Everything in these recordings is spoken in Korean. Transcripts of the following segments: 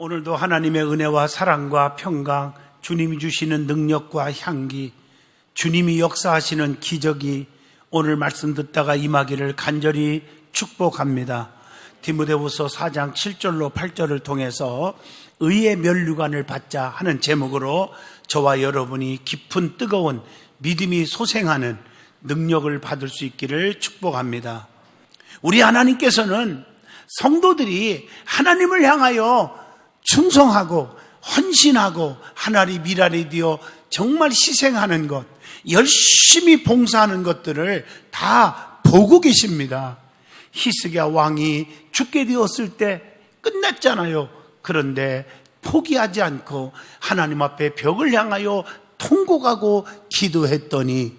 오늘도 하나님의 은혜와 사랑과 평강, 주님이 주시는 능력과 향기, 주님이 역사하시는 기적이 오늘 말씀 듣다가 임하기를 간절히 축복합니다. 디모데후서 4장 7절로 8절을 통해서 의의 면류관을 받자 하는 제목으로 저와 여러분이 깊은 뜨거운 믿음이 소생하는 능력을 받을 수 있기를 축복합니다. 우리 하나님께서는 성도들이 하나님을 향하여 충성하고 헌신하고 하나리 미랄이 되어 정말 희생하는 것, 열심히 봉사하는 것들을 다 보고 계십니다. 히스기야 왕이 죽게 되었을 때 끝났잖아요. 그런데 포기하지 않고 하나님 앞에 벽을 향하여 통곡하고 기도했더니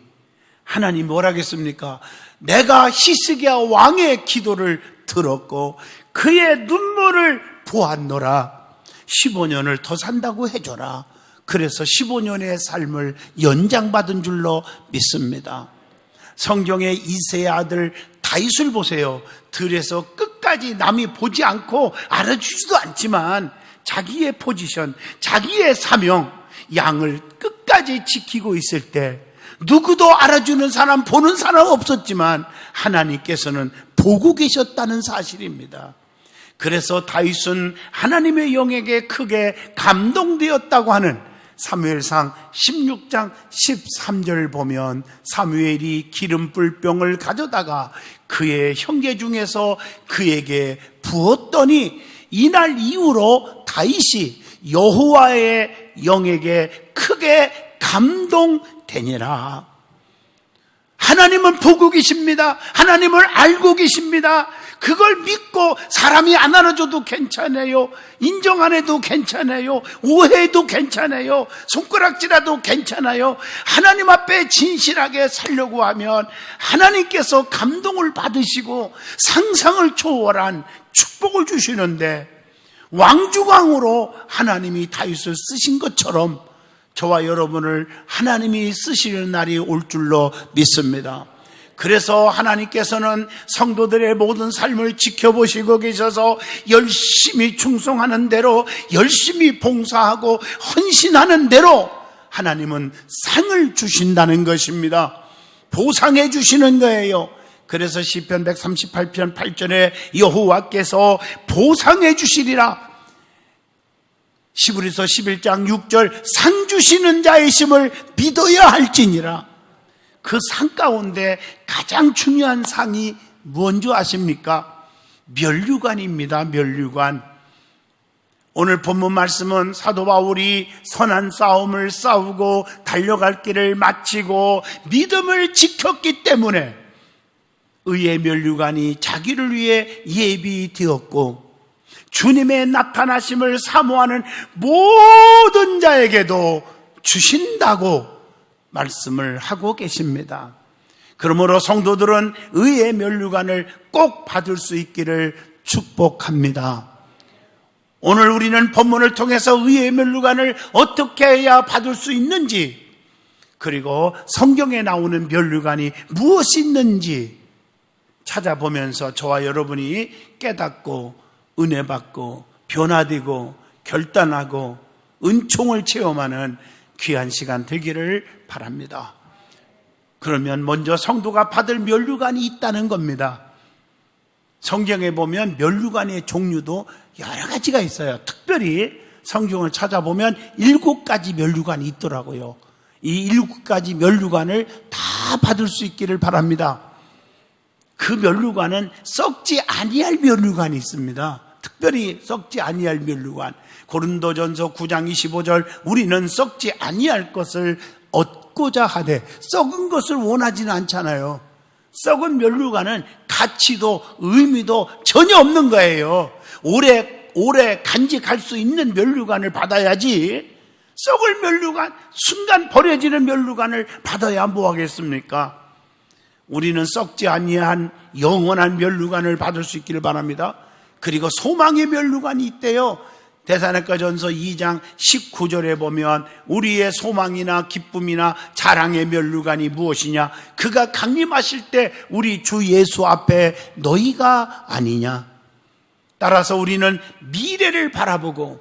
하나님 뭐라겠습니까? 내가 히스기야 왕의 기도를 들었고 그의 눈물을 보았노라. 15년을 더 산다고 해줘라. 그래서 15년의 삶을 연장받은 줄로 믿습니다. 성경의 이새의 아들 다윗을 보세요. 들에서 끝까지 남이 보지 않고 알아주지도 않지만 자기의 포지션, 자기의 사명, 양을 끝까지 지키고 있을 때 누구도 알아주는 사람, 보는 사람 없었지만 하나님께서는 보고 계셨다는 사실입니다. 그래서 다윗은 하나님의 영에게 크게 감동되었다고 하는 사무엘상 16장 13절을 보면 사무엘이 기름불병을 가져다가 그의 형제 중에서 그에게 부었더니 이날 이후로 다윗이 여호와의 영에게 크게 감동되니라. 하나님은 보고 계십니다. 하나님을 알고 계십니다. 그걸 믿고 사람이 안 알아줘도 괜찮아요. 인정 안 해도 괜찮아요. 오해해도 괜찮아요. 손가락질해도 괜찮아요. 하나님 앞에 진실하게 살려고 하면 하나님께서 감동을 받으시고 상상을 초월한 축복을 주시는데 왕중왕으로 하나님이 다윗을 쓰신 것처럼 저와 여러분을 하나님이 쓰시는 날이 올 줄로 믿습니다. 그래서 하나님께서는 성도들의 모든 삶을 지켜보시고 계셔서 열심히 충성하는 대로, 열심히 봉사하고 헌신하는 대로 하나님은 상을 주신다는 것입니다. 보상해 주시는 거예요. 그래서 시편 138편 8절에 여호와께서 보상해 주시리라. 히브리서 11장 6절 상 주시는 자의 심을 믿어야 할지니라. 그 상 가운데 가장 중요한 상이 뭔지 아십니까? 면류관입니다. 면류관. 오늘 본문 말씀은 사도 바울이 선한 싸움을 싸우고 달려갈 길을 마치고 믿음을 지켰기 때문에 의의 면류관이 자기를 위해 예비되었고 주님의 나타나심을 사모하는 모든 자에게도 주신다고 말씀을 하고 계십니다. 그러므로 성도들은 의의 면류관을 꼭 받을 수 있기를 축복합니다. 오늘 우리는 본문을 통해서 의의 면류관을 어떻게 해야 받을 수 있는지, 그리고 성경에 나오는 면류관이 무엇이 있는지 찾아보면서 저와 여러분이 깨닫고 은혜 받고 변화되고 결단하고 은총을 체험하는 귀한 시간 되기를 바랍니다. 그러면 먼저 성도가 받을 면류관이 있다는 겁니다. 성경에 보면 면류관의 종류도 여러 가지가 있어요. 특별히 성경을 찾아보면 7가지 면류관이 있더라고요. 이 7가지 면류관을 다 받을 수 있기를 바랍니다. 그 면류관은 썩지 아니할 면류관이 있습니다. 특별히 썩지 아니할 면류관. 고린도전서 9장 25절 우리는 썩지 아니할 것을 얻고자 하되, 썩은 것을 원하지는 않잖아요. 썩은 면류관은 가치도 의미도 전혀 없는 거예요. 오래 간직할 수 있는 면류관을 받아야지, 썩을 면류관, 순간 버려지는 면류관을 받아야 뭐 하겠습니까? 우리는 썩지 아니한 영원한 면류관을 받을 수 있기를 바랍니다. 그리고 소망의 면류관이 있대요. 데살로니가전서 2장 19절에 보면 우리의 소망이나 기쁨이나 자랑의 면류관이 무엇이냐? 그가 강림하실 때 우리 주 예수 앞에 너희가 아니냐? 따라서 우리는 미래를 바라보고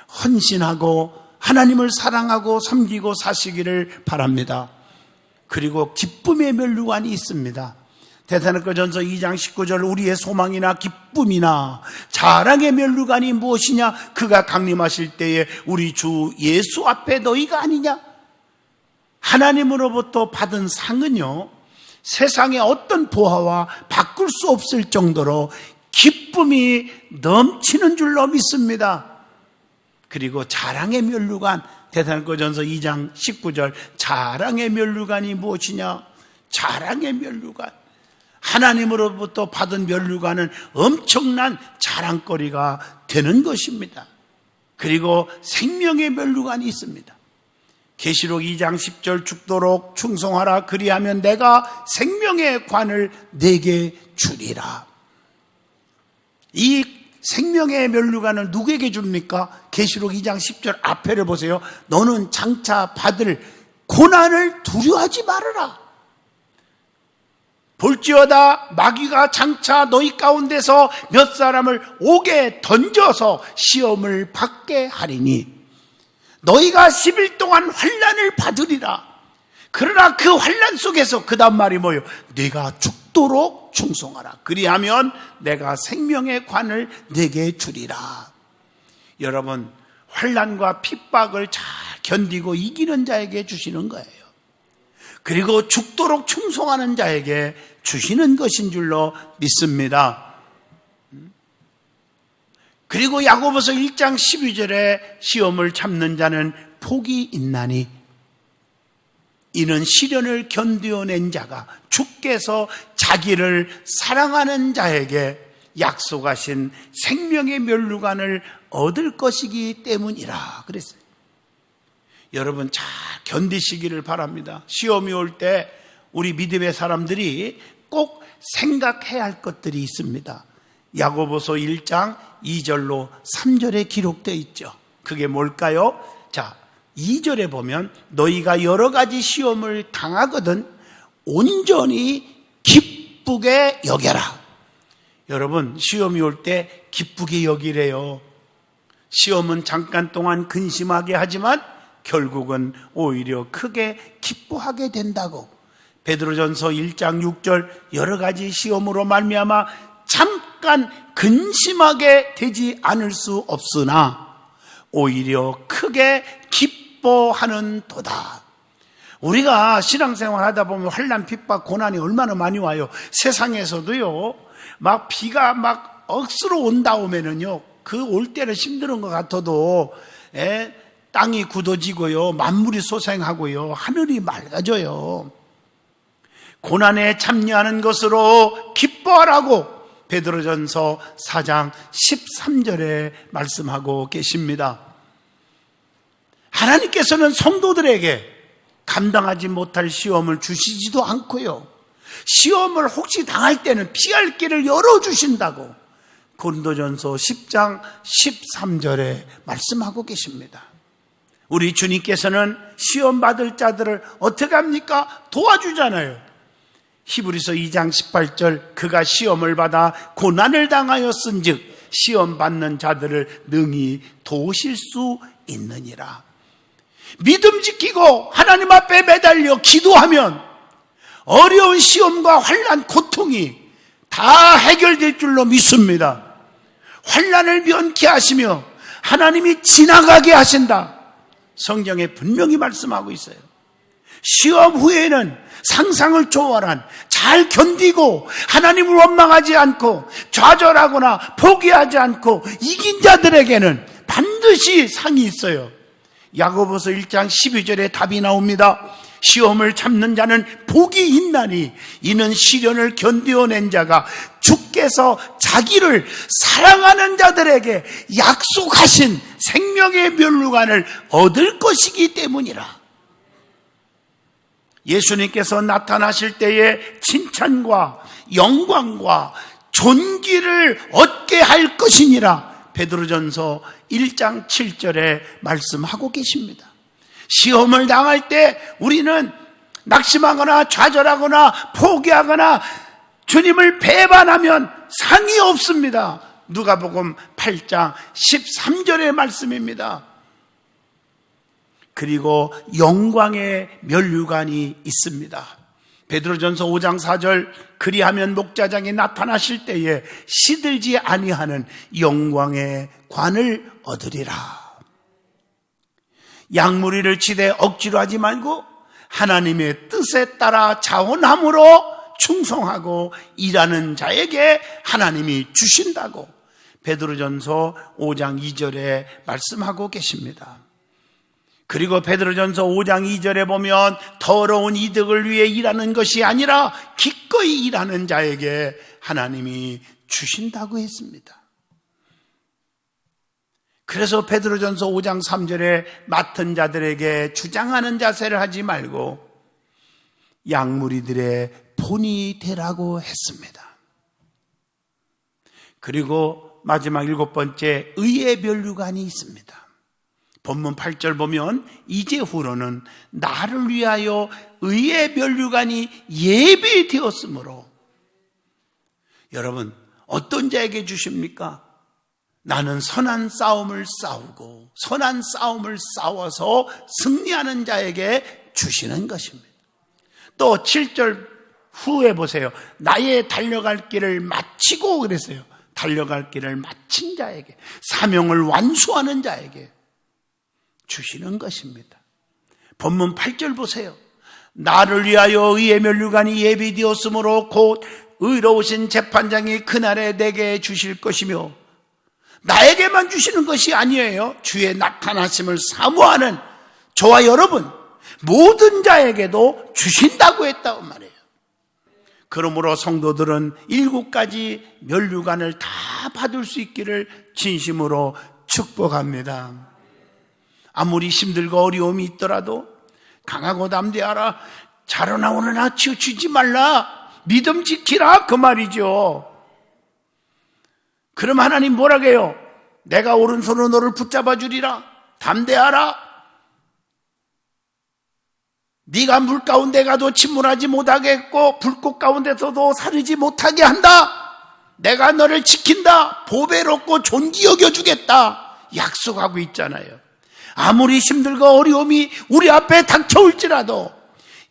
헌신하고 하나님을 사랑하고 섬기고 사시기를 바랍니다. 그리고 기쁨의 면류관이 있습니다. 데살로니가전서 2장 19절 우리의 소망이나 기쁨이나 자랑의 면류관이 무엇이냐? 그가 강림하실 때에 우리 주 예수 앞에 너희가 아니냐? 하나님으로부터 받은 상은요, 세상의 어떤 보화와 바꿀 수 없을 정도로 기쁨이 넘치는 줄로 믿습니다. 그리고 자랑의 면류관, 데살로니가전서 2장 19절 자랑의 면류관이 무엇이냐? 자랑의 면류관, 하나님으로부터 받은 면류관은 엄청난 자랑거리가 되는 것입니다. 그리고 생명의 면류관이 있습니다. 계시록 2장 10절 죽도록 충성하라 그리하면 내가 생명의 관을 네게 주리라. 이 생명의 면류관을 누구에게 줍니까? 계시록 2장 10절 앞에를 보세요. 너는 장차 받을 고난을 두려워하지 말아라. 볼지어다 마귀가 장차 너희 가운데서 몇 사람을 옥에 던져서 시험을 받게 하리니 너희가 10일 동안 환난을 받으리라. 그러나 그 환난 속에서 그 다음 말이 뭐예요? 네가 죽도록 충성하라. 그리하면 내가 생명의 관을 네게 주리라. 여러분, 환난과 핍박을 잘 견디고 이기는 자에게 주시는 거예요. 그리고 죽도록 충성하는 자에게 주시는 것인 줄로 믿습니다. 그리고 야고보서 1장 12절에 시험을 참는 자는 복이 있나니 이는 시련을 견디어낸 자가 주께서 자기를 사랑하는 자에게 약속하신 생명의 면류관을 얻을 것이기 때문이라 그랬어요. 여러분 잘 견디시기를 바랍니다. 시험이 올 때 우리 믿음의 사람들이 꼭 생각해야 할 것들이 있습니다. 야고보서 1장 2절로 3절에 기록되어 있죠. 그게 뭘까요? 자, 2절에 보면 너희가 여러 가지 시험을 당하거든 온전히 기쁘게 여겨라. 여러분, 시험이 올 때 기쁘게 여기래요. 시험은 잠깐 동안 근심하게 하지만 결국은 오히려 크게 기뻐하게 된다고. 베드로전서 1장 6절 여러 가지 시험으로 말미암아 잠깐 근심하게 되지 않을 수 없으나 오히려 크게 기뻐하는 도다. 우리가 신앙생활 하다 보면 환난, 핍박, 고난이 얼마나 많이 와요. 세상에서도요, 막 비가 막 억수로 온다 오면은요, 그 올 때는 힘든 것 같아도 땅이 굳어지고요, 만물이 소생하고요, 하늘이 맑아져요. 고난에 참여하는 것으로 기뻐하라고 베드로전서 4장 13절에 말씀하고 계십니다. 하나님께서는 성도들에게 감당하지 못할 시험을 주시지도 않고요, 시험을 혹시 당할 때는 피할 길을 열어주신다고 고린도전서 10장 13절에 말씀하고 계십니다. 우리 주님께서는 시험 받을 자들을 어떻게 합니까? 도와주잖아요. 히브리서 2장 18절 그가 시험을 받아 고난을 당하였은즉 시험 받는 자들을 능히 도우실 수 있느니라. 믿음 지키고 하나님 앞에 매달려 기도하면 어려운 시험과 환난, 고통이 다 해결될 줄로 믿습니다. 환난을 면케 하시며 하나님이 지나가게 하신다. 성경에 분명히 말씀하고 있어요. 시험 후에는 상상을 초월한 잘 견디고 하나님을 원망하지 않고 좌절하거나 포기하지 않고 이긴 자들에게는 반드시 상이 있어요. 야고보서 1장 12절에 답이 나옵니다. 시험을 참는 자는 복이 있나니 이는 시련을 견디어낸 자가 주께서 자기를 사랑하는 자들에게 약속하신 생명의 면류관을 얻을 것이기 때문이라. 예수님께서 나타나실 때에 칭찬과 영광과 존귀를 얻게 할 것이니라. 베드로전서 1장 7절에 말씀하고 계십니다. 시험을 당할 때 우리는 낙심하거나 좌절하거나 포기하거나 주님을 배반하면 상이 없습니다. 누가복음 8장 13절의 말씀입니다. 그리고 영광의 면류관이 있습니다. 베드로전서 5장 4절, 그리하면 목자장이 나타나실 때에 시들지 아니하는 영광의 관을 얻으리라. 양무리를 치되 억지로 하지 말고 하나님의 뜻에 따라 자원함으로 충성하고 일하는 자에게 하나님이 주신다고 베드로전서 5장 2절에 말씀하고 계십니다. 그리고 베드로전서 5장 2절에 보면 더러운 이득을 위해 일하는 것이 아니라 기꺼이 일하는 자에게 하나님이 주신다고 했습니다. 그래서 베드로전서 5장 3절에 맡은 자들에게 주장하는 자세를 하지 말고 양무리들의 본이 되라고 했습니다. 그리고 마지막 7번째, 의의 면류관이 있습니다. 본문 8절 보면 이제후로는 나를 위하여 의의 면류관이 예비되었으므로, 여러분 어떤 자에게 주십니까? 나는 선한 싸움을 싸우고 선한 싸움을 싸워서 승리하는 자에게 주시는 것입니다. 또 7절 후에 보세요. 나의 달려갈 길을 마치고 그랬어요. 달려갈 길을 마친 자에게, 사명을 완수하는 자에게 주시는 것입니다. 본문 8절 보세요. 나를 위하여 의의 면류관이 예비되었으므로 곧 의로우신 재판장이 그날에 내게 주실 것이며, 나에게만 주시는 것이 아니에요. 주의 나타나심을 사모하는 저와 여러분 모든 자에게도 주신다고 했다고 말해요. 그러므로 성도들은 7가지 면류관을 다 받을 수 있기를 진심으로 축복합니다. 아무리 힘들고 어려움이 있더라도 강하고 담대하라, 자러나 오너나 치우치지 말라, 믿음 지키라, 그 말이죠. 그럼 하나님 뭐라고 해요? 내가 오른손으로 너를 붙잡아 주리라, 담대하라, 네가 물 가운데 가도 침몰하지 못하게 했고 불꽃 가운데서도 사르지 못하게 한다, 내가 너를 지킨다, 보배롭고 존귀 여겨주겠다 약속하고 있잖아요. 아무리 힘들고 어려움이 우리 앞에 닥쳐올지라도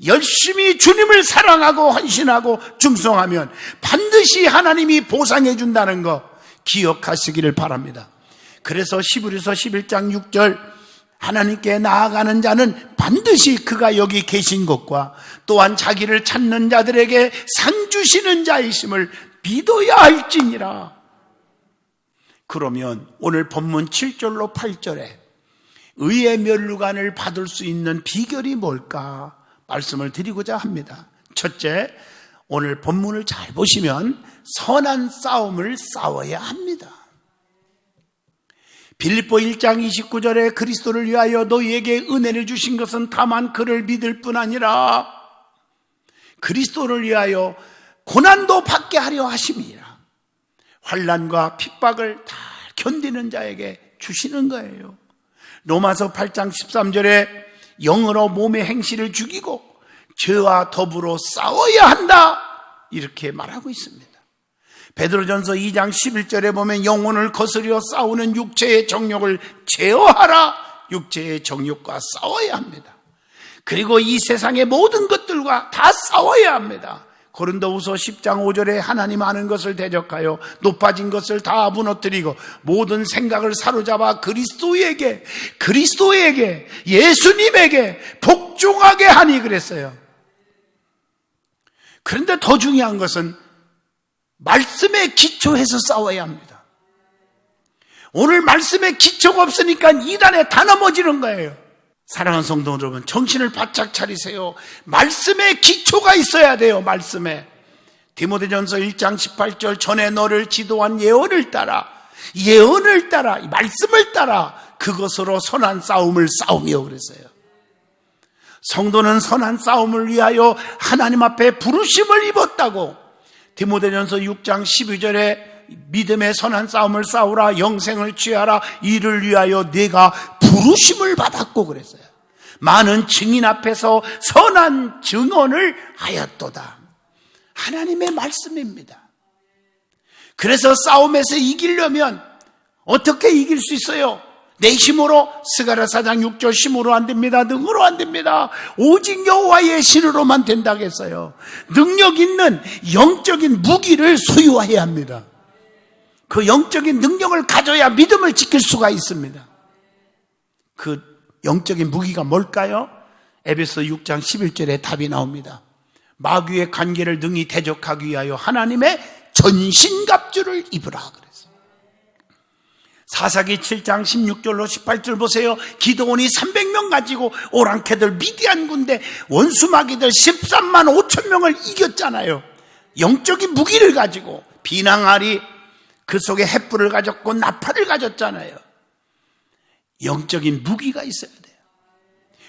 열심히 주님을 사랑하고 헌신하고 충성하면 반드시 하나님이 보상해 준다는 거 기억하시기를 바랍니다. 그래서 히브리서 11장 6절, 하나님께 나아가는 자는 반드시 그가 여기 계신 것과 또한 자기를 찾는 자들에게 상 주시는 자이심을 믿어야 할지니라. 그러면 오늘 본문 7절로 8절에 의의 면류관을 받을 수 있는 비결이 뭘까 말씀을 드리고자 합니다. 첫째, 오늘 본문을 잘 보시면 선한 싸움을 싸워야 합니다. 빌립보 1장 29절에 그리스도를 위하여 너희에게 은혜를 주신 것은 다만 그를 믿을 뿐 아니라 그리스도를 위하여 고난도 받게 하려 하심이라. 환난과 핍박을 다 견디는 자에게 주시는 거예요. 로마서 8장 13절에 영으로 몸의 행실을 죽이고 죄와 더불어 싸워야 한다, 이렇게 말하고 있습니다. 베드로전서 2장 11절에 보면 영혼을 거스려 싸우는 육체의 정욕을 제어하라, 육체의 정욕과 싸워야 합니다. 그리고 이 세상의 모든 것들과 다 싸워야 합니다. 고린도후서 10장 5절에 하나님 아는 것을 대적하여 높아진 것을 다 무너뜨리고 모든 생각을 사로잡아 그리스도에게 예수님에게 복종하게 하니 그랬어요. 그런데 더 중요한 것은 말씀에 기초해서 싸워야 합니다. 오늘 말씀에 기초가 없으니까 이단에 다 넘어지는 거예요. 사랑하는 성도 여러분, 정신을 바짝 차리세요. 말씀에 기초가 있어야 돼요. 말씀에. 디모데전서 1장 18절, 전에 너를 지도한 예언을 따라 말씀을 따라 그것으로 선한 싸움을 싸우며 그랬어요. 성도는 선한 싸움을 위하여 하나님 앞에 부르심을 입었다고 디모데전서 6장 12절에 믿음의 선한 싸움을 싸우라, 영생을 취하라, 이를 위하여 네가 부르심을 받았고 그랬어요. 많은 증인 앞에서 선한 증언을 하였도다. 하나님의 말씀입니다. 그래서 싸움에서 이기려면 어떻게 이길 수 있어요? 내 힘으로, 스가랴 4장 6절 힘으로 안 됩니다. 능으로 안 됩니다. 오직 여호와의 신으로만 된다고 했어요. 능력 있는 영적인 무기를 소유해야 합니다. 그 영적인 능력을 가져야 믿음을 지킬 수가 있습니다. 그 영적인 무기가 뭘까요? 에베소 6장 11절에 답이 나옵니다. 마귀의 관계를 능히 대적하기 위하여 하나님의 전신갑주를 입으라 그랬어요. 사사기 7장 16절로 18절 보세요. 기드온이 300명 가지고 오랑캐들 미디안 군대 원수마귀들 13만 5천 명을 이겼잖아요. 영적인 무기를 가지고 비낭아리 그 속에 횃불을 가졌고 나팔을 가졌잖아요. 영적인 무기가 있어야 돼요.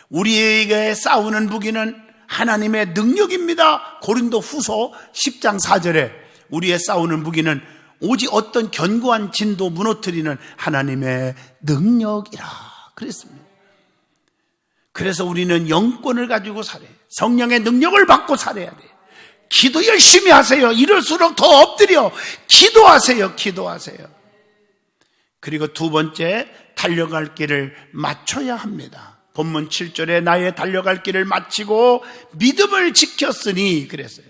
우리에게 싸우는 무기는 하나님의 능력입니다. 고린도 후서 10장 4절에 우리의 싸우는 무기는 오직 어떤 견고한 진도 무너뜨리는 하나님의 능력이라 그랬습니다. 그래서 우리는 영권을 가지고 살아요. 성령의 능력을 받고 살아야 돼요. 기도 열심히 하세요. 이럴수록 더 엎드려 기도하세요. 기도하세요. 그리고 두 번째, 달려갈 길을 맞춰야 합니다. 본문 7절에 나의 달려갈 길을 마치고 믿음을 지켰으니 그랬어요.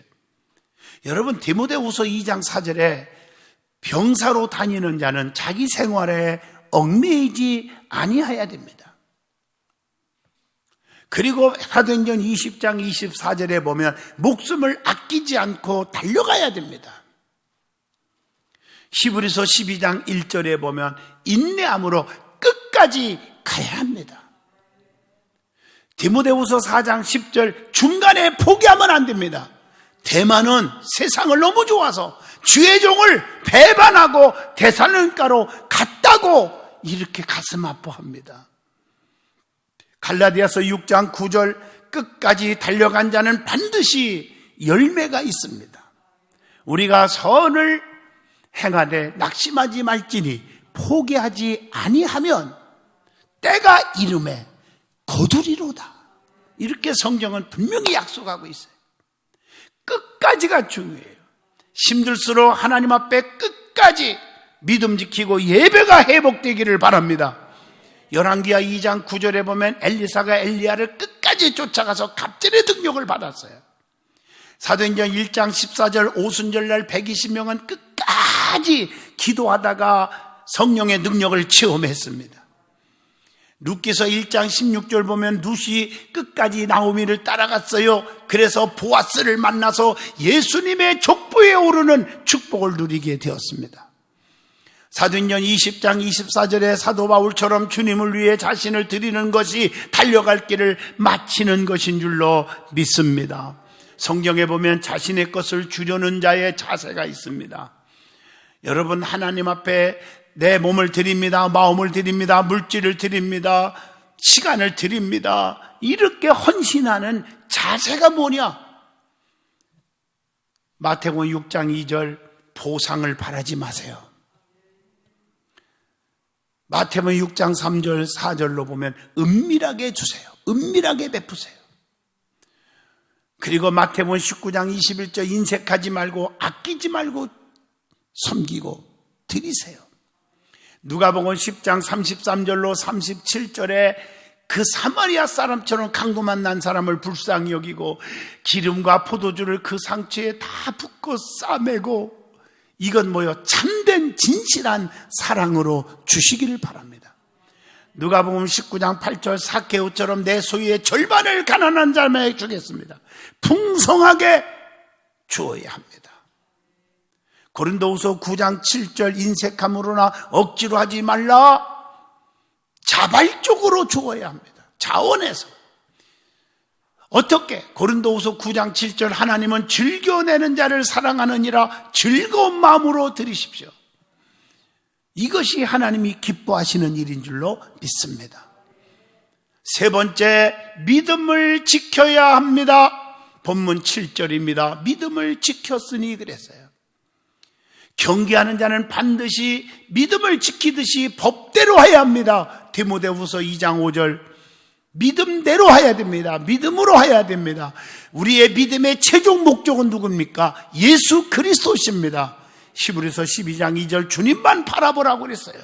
여러분, 디모데후서 2장 4절에 병사로 다니는 자는 자기 생활에 얽매이지 아니해야 됩니다. 그리고 사도행전 20장 24절에 보면 목숨을 아끼지 않고 달려가야 됩니다. 히브리서 12장 1절에 보면 인내함으로 끝까지 가야 합니다. 디모데후서 4장 10절 중간에 포기하면 안 됩니다. 대만은 세상을 너무 좋아서 주의 종을 배반하고 데살로니가로 갔다고 이렇게 가슴 아파합니다. 갈라디아서 6장 9절 끝까지 달려간 자는 반드시 열매가 있습니다. 우리가 선을 행하되 낙심하지 말지니 포기하지 아니하면 때가 이름에 거두리로다. 이렇게 성경은 분명히 약속하고 있어요. 끝까지가 중요해요. 힘들수록 하나님 앞에 끝까지 믿음 지키고 예배가 회복되기를 바랍니다. 열왕기하 2장 9절에 보면 엘리사가 엘리야를 끝까지 쫓아가서 갑절의 능력을 받았어요. 사도행전 1장 14절 오순절날 120명은 끝까지 기도하다가 성령의 능력을 체험했습니다. 룻기서 1장 16절 보면 룻이 끝까지 나오미를 따라갔어요. 그래서 보아스를 만나서 예수님의 족보에 오르는 축복을 누리게 되었습니다. 사도행전 20장 24절에 사도 바울처럼 주님을 위해 자신을 드리는 것이 달려갈 길을 마치는 것인 줄로 믿습니다. 성경에 보면 자신의 것을 주려는 자의 자세가 있습니다. 여러분, 하나님 앞에 내 몸을 드립니다. 마음을 드립니다. 물질을 드립니다. 시간을 드립니다. 이렇게 헌신하는 자세가 뭐냐? 마태복음 6장 2절 보상을 바라지 마세요. 마태복음 6장 3절 4절로 보면 은밀하게 주세요. 은밀하게 베푸세요. 그리고 마태복음 19장 21절 인색하지 말고 아끼지 말고 섬기고 드리세요. 누가복음 10장 33절로 37절에 그 사마리아 사람처럼 강도 만난 사람을 불쌍히 여기고 기름과 포도주를 그 상처에 다 붓고 싸매고 이건 뭐요? 참된 진실한 사랑으로 주시기를 바랍니다. 누가복음 19장 8절 삭개오처럼 내 소유의 절반을 가난한 자에게 주겠습니다. 풍성하게 주어야 합니다. 고린도후서 9장 7절 인색함으로나 억지로 하지 말라. 자발적으로 주어야 합니다. 자원해서. 어떻게? 고린도후서 9장 7절 하나님은 즐겨내는 자를 사랑하느니라 즐거운 마음으로 드리십시오. 이것이 하나님이 기뻐하시는 일인 줄로 믿습니다. 세 번째, 믿음을 지켜야 합니다. 본문 7절입니다. 믿음을 지켰으니 그랬어요. 경계하는 자는 반드시 믿음을 지키듯이 법대로 해야 합니다. 디모데후서 2장 5절 믿음대로 해야 됩니다. 믿음으로 해야 됩니다. 우리의 믿음의 최종 목적은 누굽니까? 예수 그리스도십니다. 히브리서 12장 2절 주님만 바라보라고 그랬어요.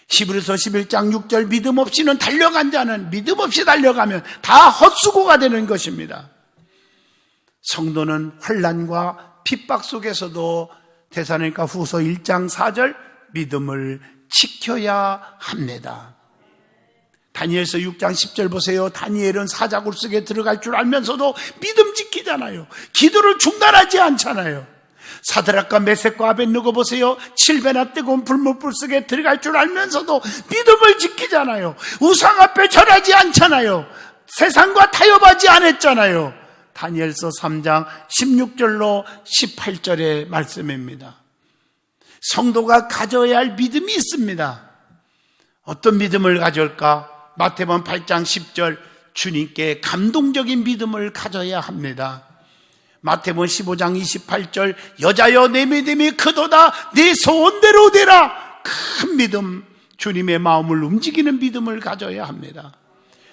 히브리서 11장 6절 믿음 없이는 달려간 자는 믿음 없이 달려가면 다 헛수고가 되는 것입니다. 성도는 환난과 핍박 속에서도 데살로니가 후서 1장 4절 믿음을 지켜야 합니다. 다니엘서 6장 10절 보세요. 다니엘은 사자굴 속에 들어갈 줄 알면서도 믿음 지키잖아요. 기도를 중단하지 않잖아요. 사드락과 메섹과 아벳느고 보세요. 7배나 뜨거운 불못불 속에 들어갈 줄 알면서도 믿음을 지키잖아요. 우상 앞에 절하지 않잖아요. 세상과 타협하지 않았잖아요. 다니엘서 3장 16절로 18절의 말씀입니다. 성도가 가져야 할 믿음이 있습니다. 어떤 믿음을 가질까? 마태복음 8장 10절 주님께 감동적인 믿음을 가져야 합니다. 마태복음 15장 28절 여자여 내 믿음이 크도다 네 소원대로 되라. 큰 믿음, 주님의 마음을 움직이는 믿음을 가져야 합니다.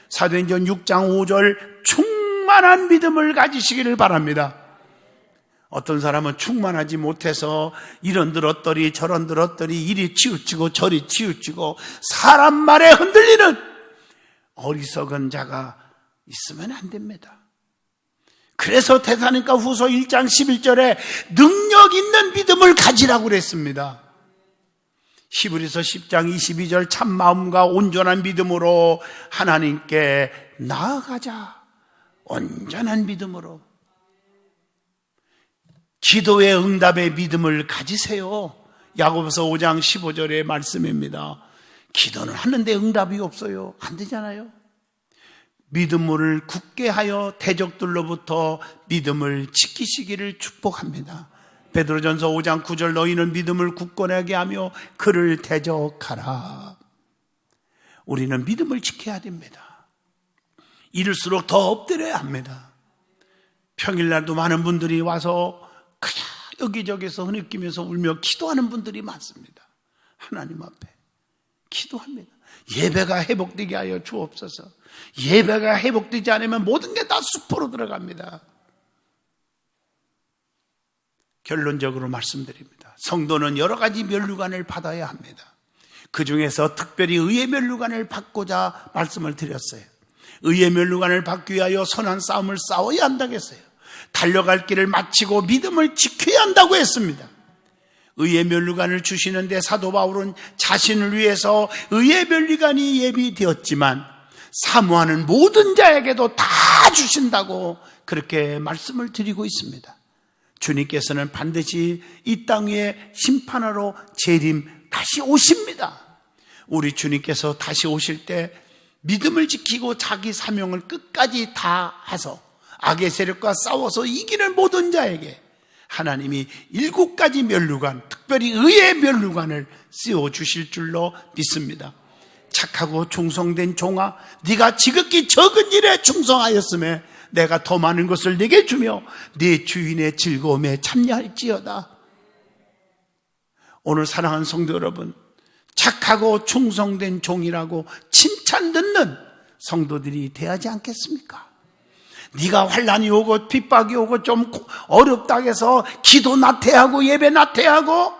사도행전 6장 5절 충만한 믿음을 가지시기를 바랍니다. 어떤 사람은 충만하지 못해서 이런 들었더니 저런 들었더니 이리 치우치고 저리 치우치고 사람 말에 흔들리는 어리석은 자가 있으면 안 됩니다. 그래서 데살로니가 후서 1장 11절에 능력 있는 믿음을 가지라고 그랬습니다. 히브리서 10장 22절 참 마음과 온전한 믿음으로 하나님께 나아가자. 온전한 믿음으로. 기도의 응답의 믿음을 가지세요. 야고보서 5장 15절의 말씀입니다. 기도는 하는데 응답이 없어요. 안 되잖아요. 믿음을 굳게 하여 대적들로부터 믿음을 지키시기를 축복합니다. 베드로전서 5장 9절 너희는 믿음을 굳건하게 하며 그를 대적하라. 우리는 믿음을 지켜야 됩니다. 이럴수록 더 엎드려야 합니다. 평일날도 많은 분들이 와서 그냥 여기저기서 흐느끼면서 울며 기도하는 분들이 많습니다. 하나님 앞에 기도합니다. 예배가 회복되게 하여 주옵소서. 예배가 회복되지 않으면 모든 게 다 수포로 들어갑니다. 결론적으로 말씀드립니다. 성도는 여러 가지 면류관을 받아야 합니다. 그 중에서 특별히 의의 면류관을 받고자 말씀을 드렸어요. 의의 면류관을 받기 위하여 선한 싸움을 싸워야 한다고 했어요. 달려갈 길을 마치고 믿음을 지켜야 한다고 했습니다. 의의 면류관을 주시는데 사도 바울은 자신을 위해서 의의 면류관이 예비되었지만 사모하는 모든 자에게도 다 주신다고 그렇게 말씀을 드리고 있습니다. 주님께서는 반드시 이 땅 위에 심판하러 재림 다시 오십니다. 우리 주님께서 다시 오실 때 믿음을 지키고 자기 사명을 끝까지 다해서 악의 세력과 싸워서 이기는 모든 자에게 하나님이 7가지 면류관, 특별히 의의 면류관을 씌워주실 줄로 믿습니다. 착하고 충성된 종아, 네가 지극히 적은 일에 충성하였음에 내가 더 많은 것을 네게 주며 네 주인의 즐거움에 참여할지어다. 오늘 사랑하는 성도 여러분, 착하고 충성된 종이라고 칭찬 듣는 성도들이 돼야지 않겠습니까? 네가 환난이 오고 핍박이 오고 좀 어렵다 해서 기도 나태하고 예배 나태하고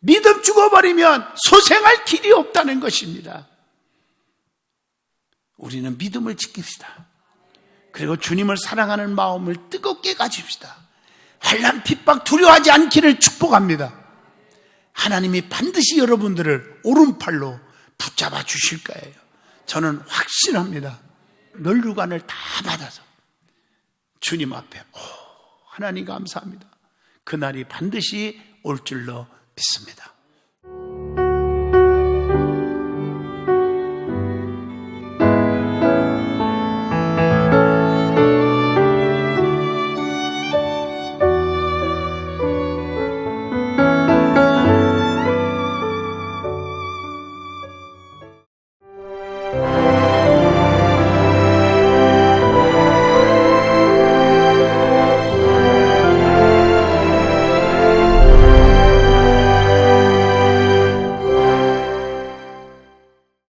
믿음 죽어버리면 소생할 길이 없다는 것입니다. 우리는 믿음을 지킵시다. 그리고 주님을 사랑하는 마음을 뜨겁게 가집시다. 환난 핍박 두려워하지 않기를 축복합니다. 하나님이 반드시 여러분들을 오른팔로 붙잡아 주실 거예요. 저는 확신합니다. 면류관을 다 받아서 주님 앞에 하나님 감사합니다. 그날이 반드시 올 줄로 믿습니다.